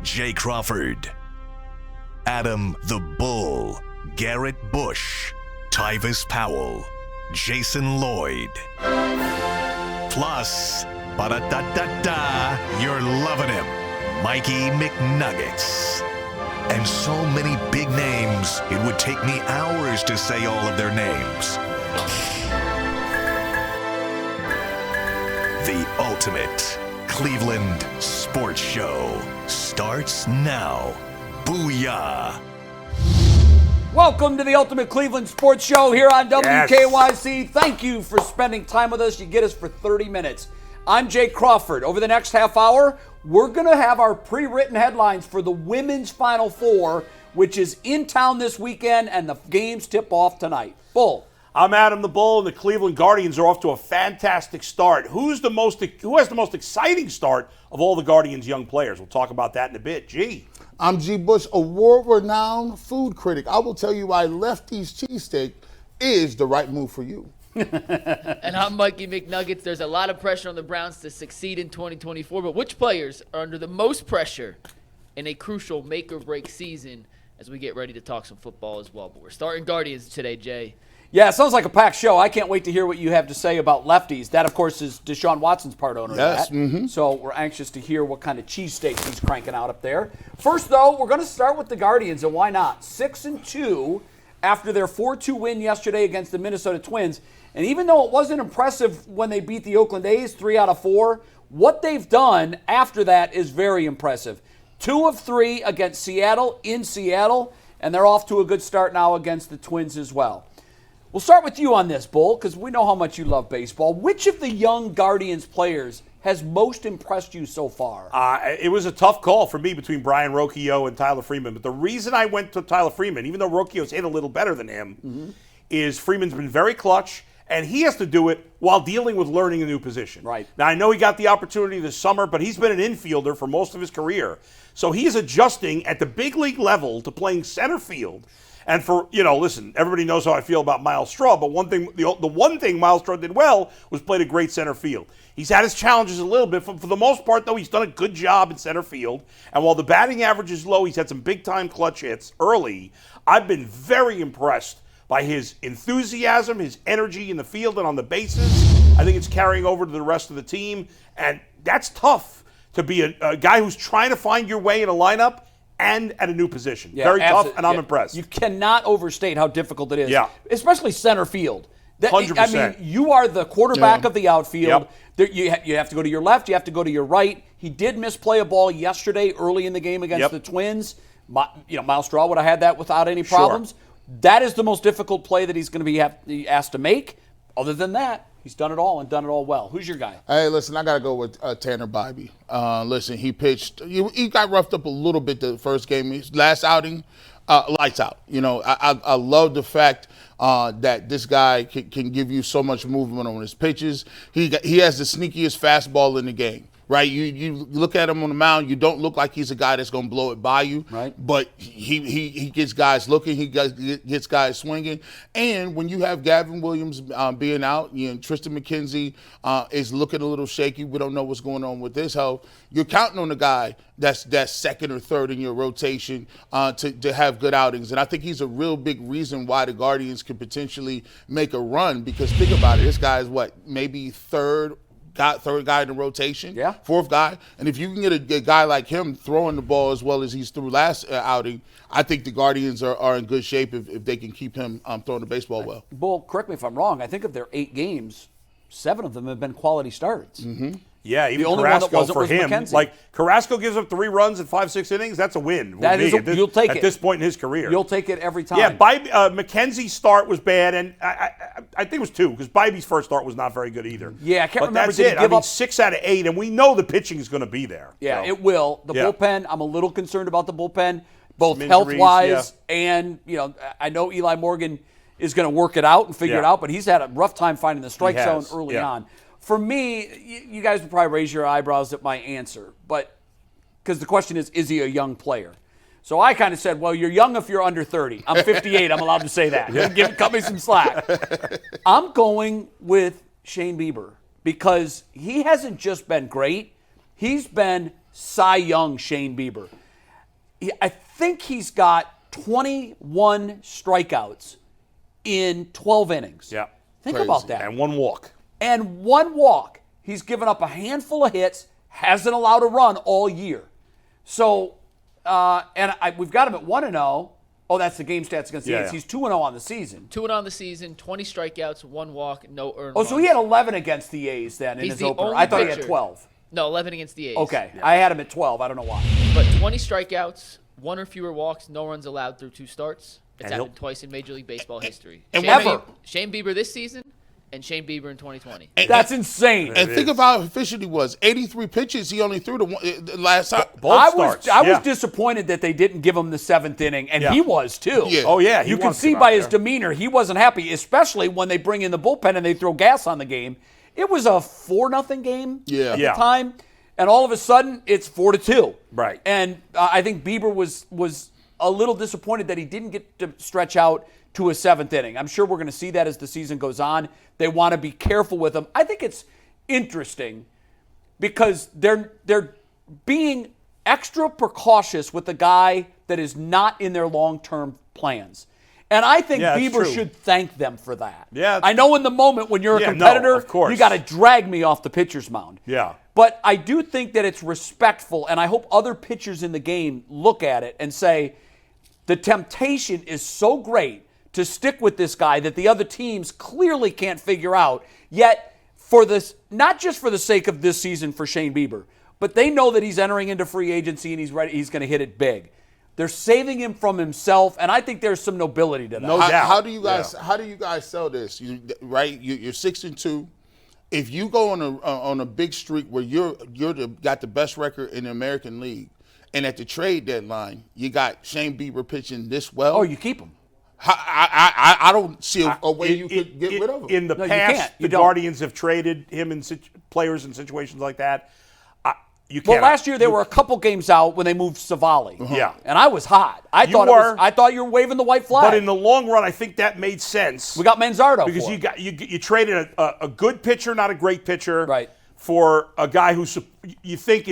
Jay Crawford, Adam the Bull, Garrett Bush, Tyvis Powell, Jason Lloyd. Plus, ba-da-da-da-da, you're loving him, Mikey McNuggets. And so many big names, it would take me hours to say all of their names. The ultimate Cleveland sports show starts now. Booyah! Welcome to the Ultimate Cleveland Sports Show here on WKYC. Yes. Thank you for spending time with us. You get us for 30 minutes. I'm Jay Crawford. Over the next half hour, we're going to have our pre-written headlines for the Women's Final Four, which is in town this weekend, and the games tip off tonight. Bull. I'm Adam the Bull, and the Cleveland Guardians are off to a fantastic start. Who has the most exciting start of all the Guardians' young players? We'll talk about that in a bit. G. I'm G. Bush, a world-renowned food critic. I will tell you why Lefties cheesesteak is the right move for you. And I'm Mikey McNuggets. There's a lot of pressure on the Browns to succeed in 2024, but which players are under the most pressure in a crucial make-or-break season as we get ready to talk some football as well? But we're starting Guardians today, Jay. Yeah, it sounds like a packed show. I can't wait to hear what you have to say about Lefties. That, of course, is Deshaun Watson's part owner. Yes. Of that. Mm-hmm. So we're anxious to hear what kind of cheesesteaks he's cranking out up there. First, though, we're going to start with the Guardians, and why not? 6-2 after their 4-2 win yesterday against the Minnesota Twins. And even though it wasn't impressive when they beat the Oakland A's 3 out of 4, what they've done after that is very impressive. 2 of 3 against Seattle in Seattle, and they're off to a good start now against the Twins as well. We'll start with you on this, Bull, because we know how much you love baseball. Which of the young Guardians players has most impressed you so far? It was a tough call for me between Brian Rocchio and Tyler Freeman. But the reason I went to Tyler Freeman, even though Rocchio's hit a little better than him, is Freeman's been very clutch, and he has to do it while dealing with learning a new position. Right. Now, I know he got the opportunity this summer, but he's been an infielder for most of his career. So he's adjusting at the big league level to playing center field. And for, listen, everybody knows how I feel about Miles Straw, but the one thing Miles Straw did well was played a great center field. He's had his challenges a little bit. For the most part, though, he's done a good job in center field. And while the batting average is low, he's had some big-time clutch hits early. I've been very impressed by his enthusiasm, his energy in the field and on the bases. I think it's carrying over to the rest of the team. And that's tough to be a guy who's trying to find your way in a lineup and at a new position. Yeah, very tough, and I'm impressed. You cannot overstate how difficult it is, yeah. Especially center field. 100%. I mean, you are the quarterback of the outfield. Yep. You have to go to your left. You have to go to your right. He did misplay a ball yesterday early in the game against the Twins. Miles Straw would have had that without any problems. Sure. That is the most difficult play that he's going to be asked to make. Other than that, he's done it all and done it all well. Who's your guy? Hey, listen, I got to go with Tanner Bybee. Listen, he pitched. He got roughed up a little bit the first game. His last outing, lights out. I love the fact that this guy can give you so much movement on his pitches. He has the sneakiest fastball in the game. Right, you look at him on the mound. You don't look like he's a guy that's going to blow it by you. Right, but he gets guys looking. He gets guys swinging. And when you have Gavin Williams being out, Tristan McKenzie is looking a little shaky. We don't know what's going on with his health. You're counting on the guy that's second or third in your rotation to have good outings. And I think he's a real big reason why the Guardians could potentially make a run. Because think about it, this guy is maybe third guy in the rotation, fourth guy. And if you can get a guy like him throwing the ball as well as he's threw last outing, I think the Guardians are in good shape if they can keep him throwing the baseball well. Bull, correct me if I'm wrong. I think of their 8 games, 7 of them have been quality starts. Mm-hmm. Yeah, even the only Carrasco one that wasn't for was him. McKenzie. Like, Carrasco gives up 3 runs in 5-6 innings. That's a win. You'll take it at this point in his career. You'll take it every time. Yeah, McKenzie's start was bad, and I think it was 2 because Bybee's first start was not very good either. Yeah, I can't remember. That's it. 6 out of 8, and we know the pitching is going to be there. Yeah, it will. The bullpen, I'm a little concerned about the bullpen, both injuries, health-wise and, I know Eli Morgan is going to work it out and figure it out, but he's had a rough time finding the strike zone early on. For me, you guys would probably raise your eyebrows at my answer, but because the question is he a young player? So I kind of said, well, you're young if you're under 30. I'm 58. I'm allowed to say that. Cut me some slack. I'm going with Shane Bieber because he hasn't just been great. He's been Cy Young Shane Bieber. I think he's got 21 strikeouts in 12 innings. Yeah. Think Crazy. about that. And one walk. And one walk. He's given up a handful of hits, hasn't allowed a run all year. So, we've got him at 1-0. Oh, that's the game stats against the A's. Yeah. He's 2-0 on the season. 2-0 on the season, 20 strikeouts, 1 walk, no earned Oh, runs. so he had 11 against the A's then in He's his the opener. only I thought he had pitcher. 12. No, 11 against the A's. Okay. I had him at 12. I don't know why. But 20 strikeouts, 1 or fewer walks, no runs allowed through 2 starts. It's And happened twice in Major League Baseball history. and Shane Bieber this season and Shane Bieber in 2020. That's insane. And think of how efficient he was. 83 pitches, he only threw the last time. I starts, was yeah. disappointed that they didn't give him the 7th inning, and Yeah. he was too. Yeah. Oh, yeah. he You can wants see him by out his there. demeanor he wasn't happy, especially when they bring in the bullpen and they throw gas on the game. It was a 4-0 game Yeah. at Yeah. the time, and all of a sudden it's 4-2. Right. And I think Bieber was a little disappointed that he didn't get to stretch out to a 7th inning. I'm sure we're going to see that as the season goes on. They want to be careful with him. I think it's interesting because they're being extra precautious with a guy that is not in their long-term plans. And I think Yeah, that's Bieber true. should thank them for that. Yeah. I know in the moment when you're a Yeah, no, competitor, of course. you got to drag me off the pitcher's mound. Yeah. But I do think that it's respectful, and I hope other pitchers in the game look at it and say, the temptation is so great to stick with this guy that the other teams clearly can't figure out. Yet, for this, not just for the sake of this season for Shane Bieber, but they know that he's entering into free agency and he's ready. He's going to hit it big. They're saving him from himself, and I think there's some nobility to that. No doubt. How do you guys? Yeah. How do you guys sell this? Right, you're 6-2. If you go on a big streak where got the best record in the American League, and at the trade deadline you got Shane Bieber pitching this well, Oh, you keep him. I don't see a way you could get rid of him. In the No, you past, can't. You the don't. Guardians have traded him in players in situations like that. You Well, can't. last year they were a couple games out when they moved Savali. Yeah. And I was hot. I thought you were waving the white flag. But in the long run, I think that made sense. we got Manzardo because for it. you traded a good pitcher, not a great pitcher, Right. for a guy who you think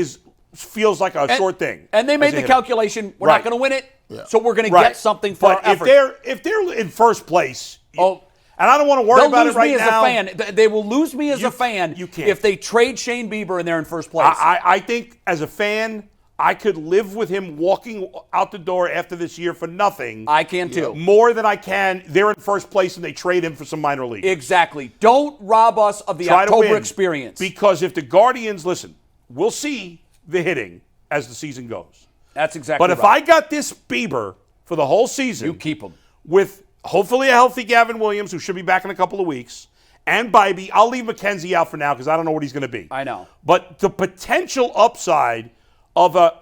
feels like a sure thing. And they made as a the hitter. calculation, we're Right. not going to win it, so we're going to get something for But our effort. if they're in first place, Oh, and I don't want to worry they'll about lose it right me as now. a fan. They will lose me as a fan you can't. if they trade Shane Bieber and they're in first place. I think as a fan, I could live with him walking out the door after this year for nothing. I can too. More than I can. They're in first place and they trade him for some minor league. Exactly. Don't rob us of the Try to October win. experience. Because if the Guardians, listen, we'll see the hitting as the season goes. That's exactly But if right. I got this Bieber for the whole season, You keep him. with hopefully a healthy Gavin Williams, who should be back in a couple of weeks, and Bybee. I'll leave McKenzie out for now because I don't know what he's going to be. I know. But the potential upside of a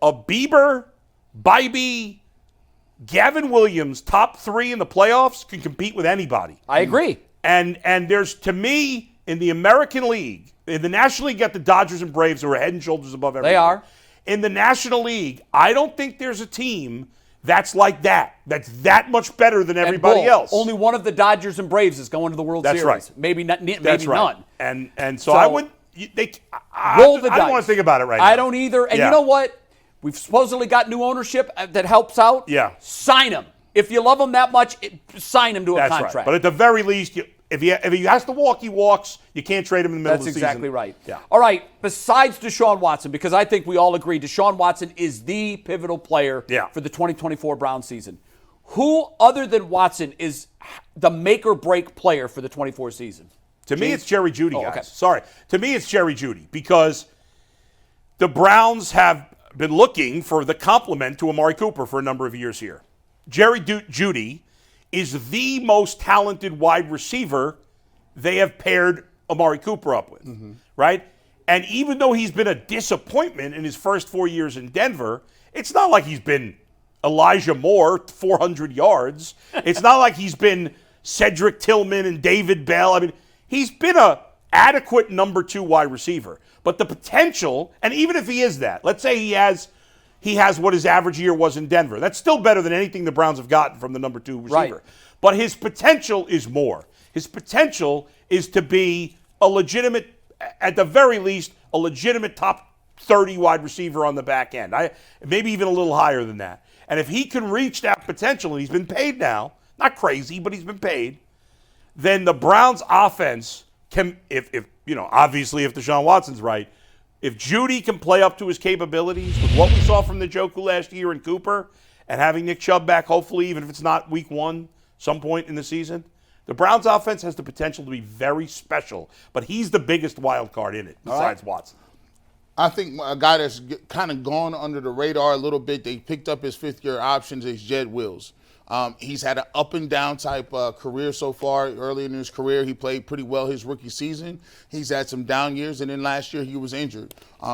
Bieber, Bybee, Gavin Williams top 3 in the playoffs can compete with anybody. I agree. And there's, to me, in the American League, in the National League, you got the Dodgers and Braves who are head and shoulders above everybody. They are. In the National League, I don't think there's a team that's like that. That's that much better than everybody And Bull, else. Only one of the Dodgers and Braves is going to the World That's Series. right. Maybe not. Maybe That's right. none. And so I would. Roll the dice. I don't want to think about it right now. I don't either. And Yeah. you know what? We've supposedly got new ownership that helps out. Yeah. Sign him. If you love him that much, sign him to a That's contract. right. But at the very least, if he has to walk, he walks. You can't trade him in the middle That's of the season. exactly right. Yeah. All right. Besides Deshaun Watson, because I think we all agree Deshaun Watson is the pivotal player for the 2024 Browns season. Who other than Watson is the make or break player for the 24 season? To me, it's Jerry Jeudy, guys. okay. Sorry. To me, it's Jerry Jeudy because the Browns have been looking for the complement to Amari Cooper for a number of years here. Jerry Jeudy is the most talented wide receiver they have paired Amari Cooper up with, right? And even though he's been a disappointment in his first 4 years in Denver, it's not like he's been Elijah Moore, 400 yards. It's not like he's been Cedric Tillman and David Bell. I mean, he's been a adequate number 2 wide receiver. But the potential, and even if he is that, let's say he has what his average year was in Denver. That's still better than anything the Browns have gotten from the number 2 receiver. Right. But his potential is more. His potential is to be a legitimate, at the very least, a legitimate top 30 wide receiver on the back end. Maybe even a little higher than that. And if he can reach that potential, and he's been paid now, not crazy, but he's been paid, then the Browns offense can, obviously if Deshaun Watson's right, if Jeudy can play up to his capabilities with what we saw from Njoku last year and Cooper, and having Nick Chubb back, hopefully, even if it's not week 1, some point in the season, the Browns offense has the potential to be very special. But he's the biggest wild card in it, besides Watson. I think a guy that's kind of gone under the radar a little bit, they picked up his fifth-year options, is Jed Wills. He's had an up-and-down type career so far. Early in his career, he played pretty well his rookie season. He's had some down years, and then last year he was injured.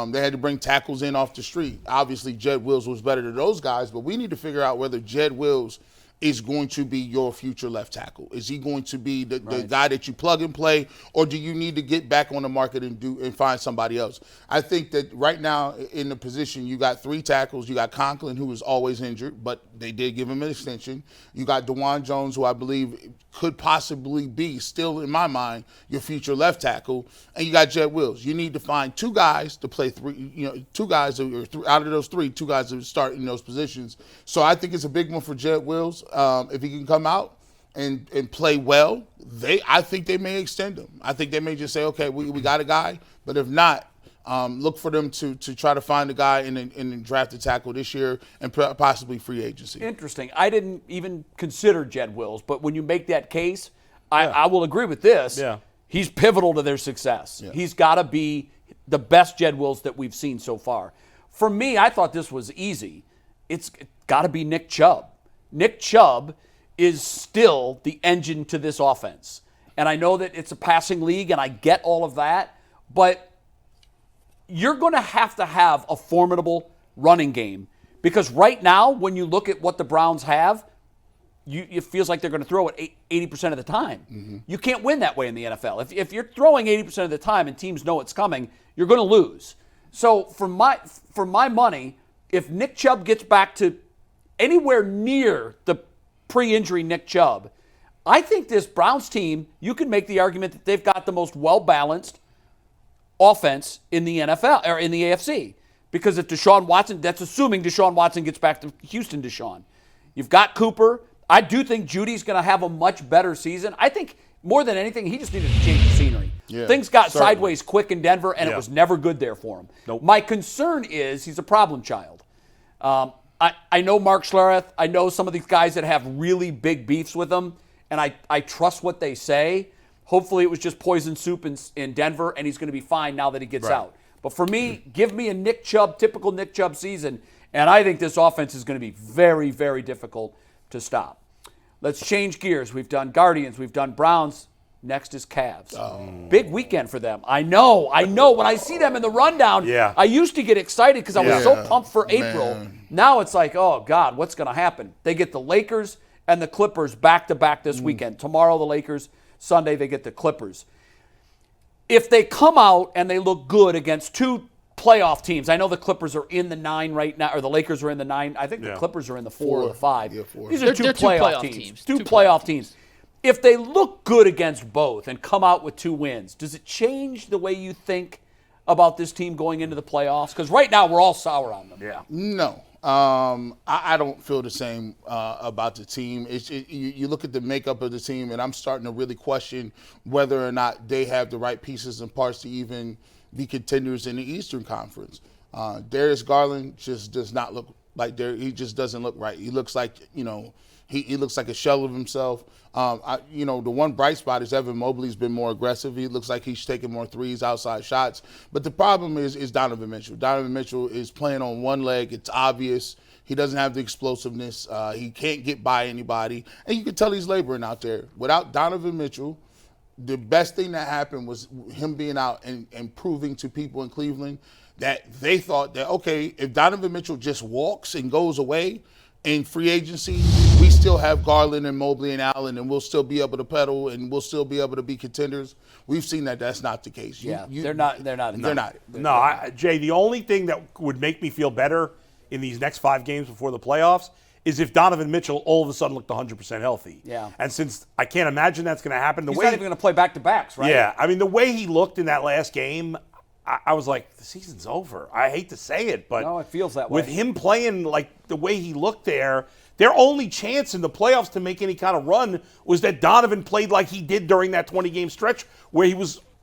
They had to bring tackles in off the street. Obviously, Jed Wills was better than those guys, but we need to figure out whether Jed Wills is going to be your future left tackle. Is he going to be the guy that you plug and play, or do you need to get back on the market and find somebody else? I think that right now in the position, you got 3 tackles. You got Conklin, who is always injured, but they did give him an extension. You got DeJuan Jones, who I believe could possibly be, still in my mind, your future left tackle. And you got Jed Wills. You need to find 2 guys to play 3, 2 guys, or out of those 3, 2 guys to start in those positions. So I think it's a big one for Jed Wills. If he can come out and play well, I think they may extend him. I think they may just say, okay, we got a guy. But if not, look for them to try to find a guy and draft a tackle this year and possibly free agency. Interesting. I didn't even consider Jed Wills, but when you make that case, I will agree with this. Yeah. He's pivotal to their success. Yeah. He's got to be the best Jed Wills that we've seen so far. For me, I thought this was easy. It's got to be Nick Chubb. Nick Chubb is still the engine to this offense. And I know that it's a passing league, and I get all of that, but you're going to have a formidable running game, because right now, when you look at what the Browns have, it feels like they're going to throw it 80% of the time. Mm-hmm. You can't win that way in the NFL. If you're throwing 80% of the time and teams know it's coming, you're going to lose. So for my money, if Nick Chubb gets back to anywhere near the pre-injury Nick Chubb, I think this Browns team, you can make the argument that they've got the most well-balanced offense in the NFL, or in the AFC. Because if Deshaun Watson, that's assuming Deshaun Watson gets back to Houston Deshaun. You've got Cooper. I do think Judy's going to have a much better season. I think more than anything, he just needed to change the scenery. Yeah, things got sideways quick in Denver, and it was never good there for him. Nope. My concern is he's a problem child. I know Mark Schlereth. I know some of these guys that have really big beefs with him, and I trust what they say. Hopefully it was just poison soup in Denver, and he's going to be fine now that he gets out. But for me, give me a Nick Chubb, typical Nick Chubb season, and I think this offense is going to be very, very difficult to stop. Let's change gears. We've done Guardians. We've done Browns. Next is Cavs. Big weekend for them. I know. When I see them in the rundown, I used to get excited because I was so pumped for April. Now it's like, oh, God, what's going to happen? They get the Lakers and the Clippers back-to-back this weekend. Tomorrow the Lakers, Sunday they get the Clippers. If they come out and they look good against 2 playoff teams, I know the Clippers are in the 9 right now, or the Lakers are in the 9. I think the Clippers are in the 4 or the 5. Yeah, 4. These are two playoff teams. Two playoff teams. If they look good against both and come out with 2 wins, does it change the way you think about this team going into the playoffs? Because right now we're all sour on them. Yeah. No. I don't feel the same about the team. You look at the makeup of the team, and I'm starting to really question whether or not they have the right pieces and parts to even be contenders in the Eastern Conference. Darius Garland just does not look like he just doesn't look right. He looks like, he looks like a shell of himself. The one bright spot is Evan Mobley's been more aggressive. He looks like he's taking more threes, outside shots. But the problem is Donovan Mitchell. Donovan Mitchell is playing on one leg. It's obvious. He doesn't have the explosiveness. He can't get by anybody. And you can tell he's laboring out there. Without Donovan Mitchell, the best thing that happened was him being out and proving to people in Cleveland that they thought that, okay, if Donovan Mitchell just walks and goes away in free agency, we still have Garland and Mobley and Allen, and we'll still be able to pedal, and we'll still be able to be contenders. We've seen that that's not the case. They're not. No, Jay, the only thing that would make me feel better in these next 5 games before the playoffs is if Donovan Mitchell all of a sudden looked 100% healthy. Yeah. And since I can't imagine that's going to happen, he's not even going to play back-to-backs, right? Yeah. I mean, the way he looked in that last game, I was like, the season's over. I hate to say it, but No, it feels that way. with him playing like the way he looked there, their only chance in the playoffs to make any kind of run was that Donovan played like he did during that 20-game stretch where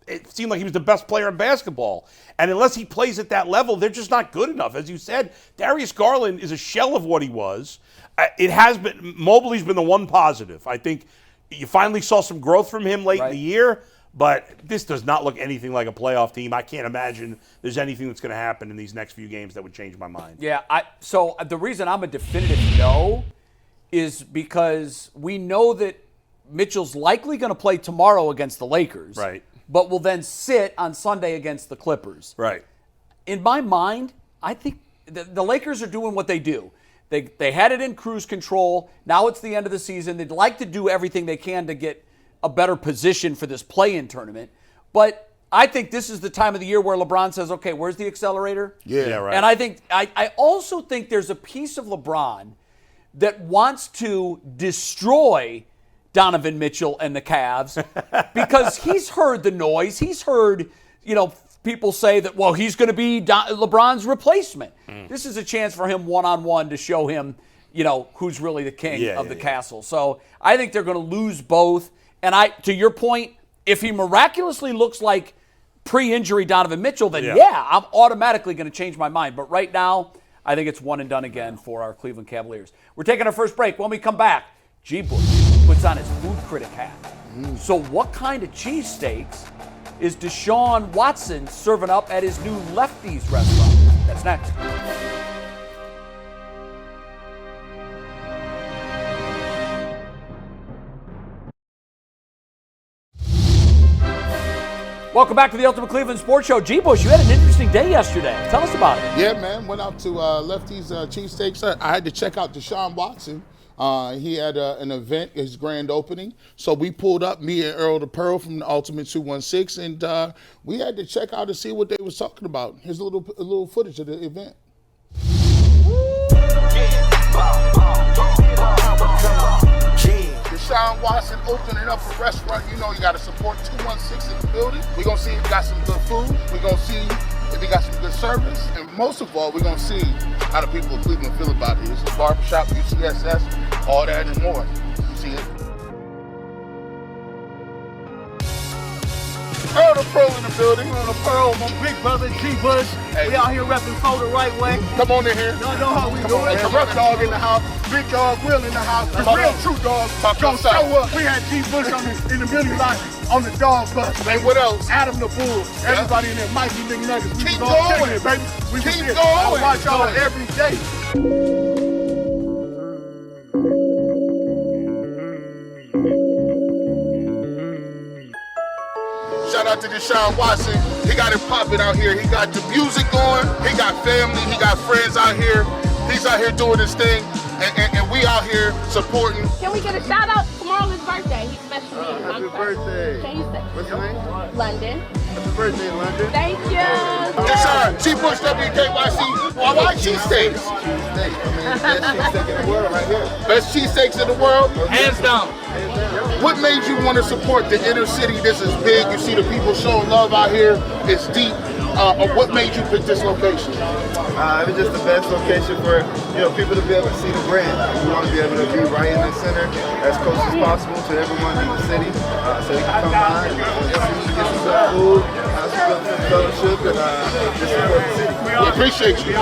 it seemed like he was the best player in basketball. And unless he plays at that level, they're just not good enough. As you said, Darius Garland is a shell of what he was. Mobley's been the one positive. I think you finally saw some growth from him late in the year. But this does not look anything like a playoff team. I can't imagine there's anything that's going to happen in these next few games that would change my mind. Yeah, so the reason I'm a definitive no is because we know that Mitchell's likely going to play tomorrow against the Lakers. Right. But will then sit on Sunday against the Clippers. Right. In my mind, I think the Lakers are doing what they do. They had it in cruise control. Now it's the end of the season. They'd like to do everything they can to get a better position for this play-in tournament. But I think this is the time of the year where LeBron says, okay, where's the accelerator? Yeah, right. And I also think there's a piece of LeBron that wants to destroy Donovan Mitchell and the Cavs because he's heard the noise. He's heard, people say that, well, he's going to be LeBron's replacement. This is a chance for him one-on-one to show him, who's really the king of the castle. So I think they're going to lose both. And to your point, if he miraculously looks like pre-injury Donovan Mitchell, then I'm automatically going to change my mind. But right now, I think it's one and done again for our Cleveland Cavaliers. We're taking our first break. When we come back, G. Bush puts on his food critic hat. So what kind of cheesesteaks is Deshaun Watson serving up at his new Lefties restaurant? That's next. Welcome back to the Ultimate Cleveland Sports Show. G. Bush, you had an interesting day yesterday. Tell us about it. Yeah, man. Went out to Lefties Cheesesteaks. I had to check out Deshaun Watson. He had an event, his grand opening. So we pulled up, me and Earl the Pearl from the Ultimate 216, and we had to check out and see what they was talking about. Here's a little footage of the event. Deshaun Watson opening up a restaurant. You got to support 216 in the building. We're going to see if he got some good food. We're going to see if he got some good service. And most of all, we're going to see how the people of Cleveland feel about it. It's a barbershop, UCSS, all that and more. You see it? Earl the Pearl in the building. Earl the Pearl, my big brother, G. Bush. Hey. We out here repping for the right way. Come on in here. Y'all know how we do it. The rough dog in the house. Big dog Will in the house. The real true dog. Gonna show up. We had G. Bush in the building lot on the dog bus. And what else? Adam the Bull. Everybody in there. Mikey McNuggets. Keep going, it, baby. We Keep was going. I watch y'all every day. Shout out to Deshaun Watson. He got it popping out here. He got the music going. He got family. He got friends out here. He's out here doing his thing. And we out here supporting. Can we get a shout out? Tomorrow's his birthday. He's special. Happy birthday. Can you say? What's your name? London. Happy birthday, London. Thank you. Yes, sir. G. Bush, WKYC. I like cheesesteaks. Cheesesteak. Best cheesesteak in the world right here. Best cheesesteaks in the world. Hands down. What made you want to support the inner city? This is big. You see the people showing love out here. It's deep. What made you pick this location? It was just the best location for people to be able to see the brand. We want to be able to be right in the center, as close as possible to everyone in the city, so they can come by and see, get some good food, some good fellowship, and just support the city. We appreciate you.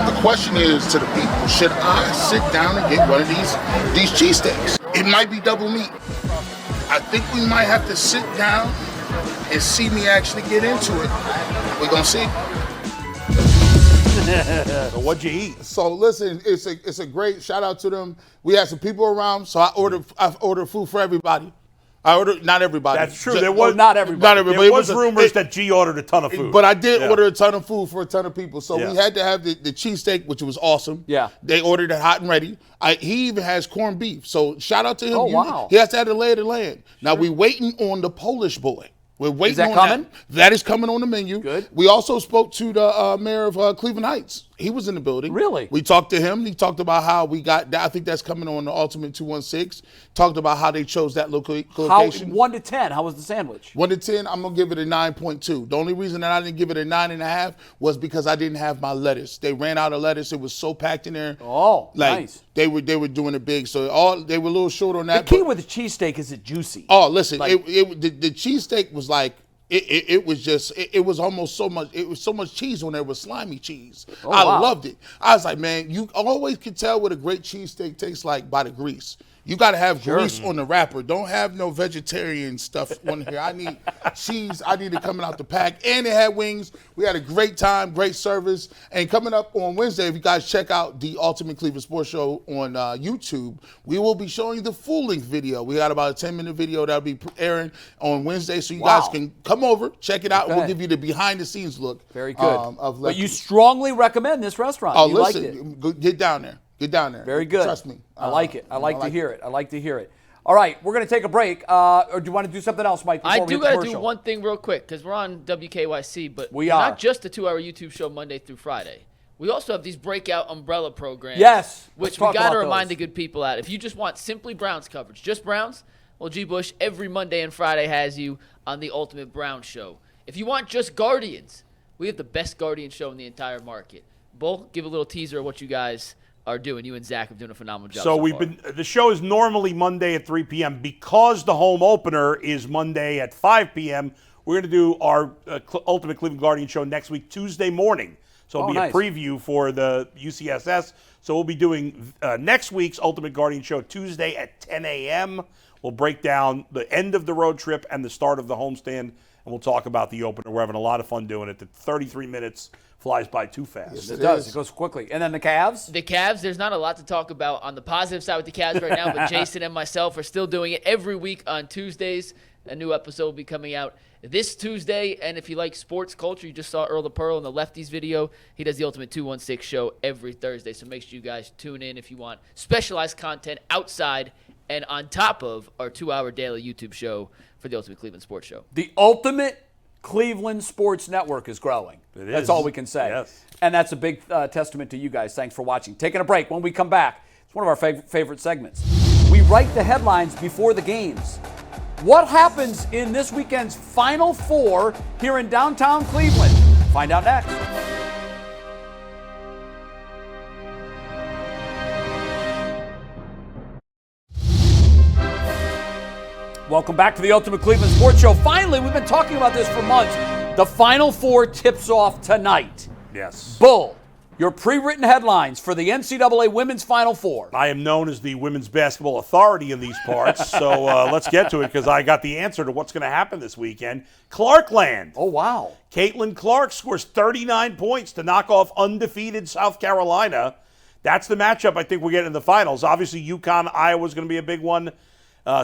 The question is to the people, should I sit down and get one of these cheesesteaks? It might be double meat. I think we might have to sit down and see me actually get into it. We're going to see. So what'd you eat? So listen, it's a great shout out to them. We had some people around, so I ordered food for everybody. I ordered, not everybody. That's true. Just, There was not everybody. Not everybody. There was rumors that G ordered a ton of food. But I did order a ton of food for a ton of people. So Yeah. we had to have the cheesesteak, which was awesome. Yeah. They ordered it hot and ready. He even has corned beef. So shout out to him. Oh, wow. He has to have the lay of the land. Now we waiting on the Polish boy. We're waiting Is that on coming? That is coming on the menu. Good. We also spoke to the mayor of Cleveland Heights. He was in the building. Really? We talked to him. He talked about how we got that. I think that's coming on the Ultimate 216. Talked about how they chose that location. 1 to 10, how was the sandwich? 1 to 10, I'm going to give it a 9.2. The only reason that I didn't give it a 9.5 was because I didn't have my lettuce. They ran out of lettuce. It was so packed in there. Oh, nice. They were doing it big. So they were a little short on that. The key with the cheesesteak is it juicy. Oh, listen, Like- the cheesesteak was like, it was almost so much. It was so much cheese on there. It was slimy cheese. I wow. loved it. I was like, man, you always can tell what a great cheesesteak tastes like by the grease. You got to have grease on the wrapper. Don't have no vegetarian stuff on here. I need cheese. I need it coming out the pack. And it had wings. We had a great time, great service. And coming up on Wednesday, if you guys check out the Ultimate Cleveland Sports Show on YouTube, we will be showing the full-length video. We got about a 10-minute video that'll be airing on Wednesday, so you guys can come over, check it out, and we'll give you the behind-the-scenes look. Very good. Of But you Lefties. strongly recommend this restaurant. Oh, You liked listen, it. get down there. Get down there. Very good. Trust me. I like it. I like to hear it. I like to hear it. All right, we're going to take a break. Or do you want to do something else, Mike? I before we do hit got to do commercial? one thing real quick because we're on WKYC, but We we're are. not just a 2-hour YouTube show Monday through Friday. We also have these breakout umbrella programs. Yes. Which Let's we talk got to about remind those. the good people out. If you just want simply Browns coverage, just Browns, well, G. Bush every Monday and Friday has you on the Ultimate Browns Show. If you want just Guardians, we have the best Guardian show in the entire market. Bull, give a little teaser of what you guys are doing. You and Zach have doing a phenomenal job. So far. the show is normally Monday at 3 p.m. Because the home opener is Monday at 5 p.m., we're going to do our Ultimate Cleveland Guardian show next week, Tuesday morning. So it'll be nice. a preview for the UCSS. So we'll be doing next week's Ultimate Guardian show Tuesday at 10 a.m. We'll break down the end of the road trip and the start of the homestand, and we'll talk about the opener. We're having a lot of fun doing it. The 33 minutes flies by too fast. It does. It goes quickly. And then the Cavs? The Cavs, there's not a lot to talk about on the positive side with the Cavs right now, but Jason and myself are still doing it every week on Tuesdays. A new episode will be coming out this Tuesday. And if you like sports culture, you just saw Earl the Pearl in the Lefties video. He does the Ultimate 216 show every Thursday. So make sure you guys tune in if you want specialized content outside and on top of our 2-hour daily YouTube show for the Ultimate Cleveland Sports Show. The Ultimate Cleveland Sports Network is growing. That's is. all we can say. Yes. And that's a big testament to you guys. Thanks for watching. Taking a break. When we come back, it's one of our favorite segments. We write the headlines before the games. What happens in this weekend's Final Four here in downtown Cleveland? Find out next. Welcome back to the Ultimate Cleveland Sports Show. Finally, we've been talking about this for months. The Final Four tips off tonight. Yes. Bull, your pre-written headlines for the NCAA Women's Final Four. I am known as the women's basketball authority in these parts, so let's get to it because I got the answer to what's going to happen this weekend. Clarkland. Oh, wow. Caitlin Clark scores 39 points to knock off undefeated South Carolina. That's the matchup I think we're getting in the finals. Obviously, UConn, Iowa is going to be a big one.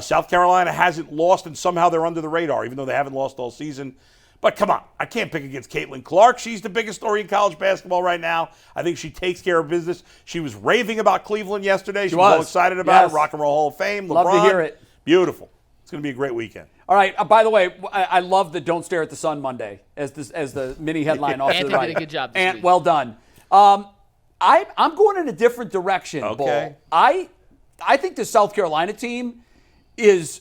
South Carolina hasn't lost, and somehow they're under the radar, even though they haven't lost all season. But come on, I can't pick against Caitlin Clark. She's the biggest story in college basketball right now. I think she takes care of business. She was raving about Cleveland yesterday. She was all excited about it. Rock and Roll Hall of Fame. Love LeBron. to hear it. Beautiful. It's going to be a great weekend. All right. By the way, I love the "Don't Stare at the Sun" Monday as the mini headline off to the Anthony right. did a good job this And week. well done. I'm going in a different direction. Okay. Bull. I think the South Carolina team is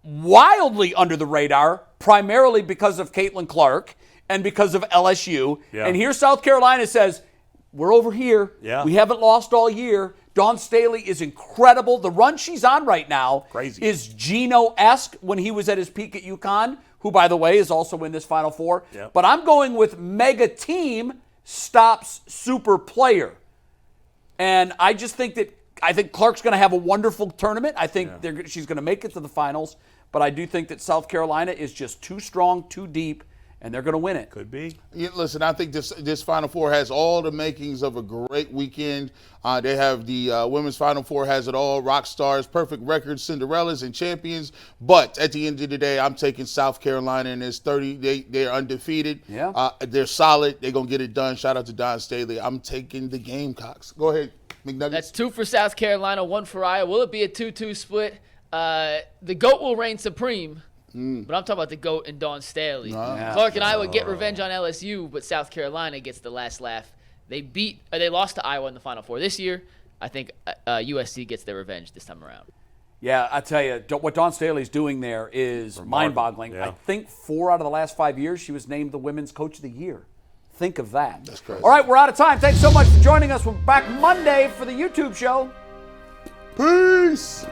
wildly under the radar, primarily because of Caitlin Clark and because of LSU. Yeah. And here South Carolina says, we're over here. Yeah. We haven't lost all year. Dawn Staley is incredible. The run she's on right now Crazy. is Geno-esque when he was at his peak at UConn, who, by the way, is also in this Final Four. Yep. But I'm going with mega team stops super player. And I just think Clark's going to have a wonderful tournament. I think she's going to make it to the finals. But I do think that South Carolina is just too strong, too deep, and they're going to win it. Could be. Yeah, listen, I think this Final Four has all the makings of a great weekend. They have the Women's Final Four has it all. Rock stars, perfect records, Cinderellas, and champions. But at the end of the day, I'm taking South Carolina, and it's 30. They're undefeated. Yeah. They're solid. They're going to get it done. Shout out to Dawn Staley. I'm taking the Gamecocks. Go ahead, McNuggets. That's 2 for South Carolina, 1 for Iowa. Will it be a 2-2 split? The GOAT will reign supreme. But I'm talking about the GOAT and Dawn Staley. Yeah. Clark and Iowa get revenge on LSU, but South Carolina gets the last laugh. They lost to Iowa in the Final Four this year. I think USC gets their revenge this time around. Yeah, I tell you, what Dawn Staley's doing there is mind-boggling. Yeah. I think 4 out of the last 5 years, she was named the Women's Coach of the Year. Think of that. That's crazy. All right, we're out of time. Thanks so much for joining us. We're back Monday for the YouTube show. Peace.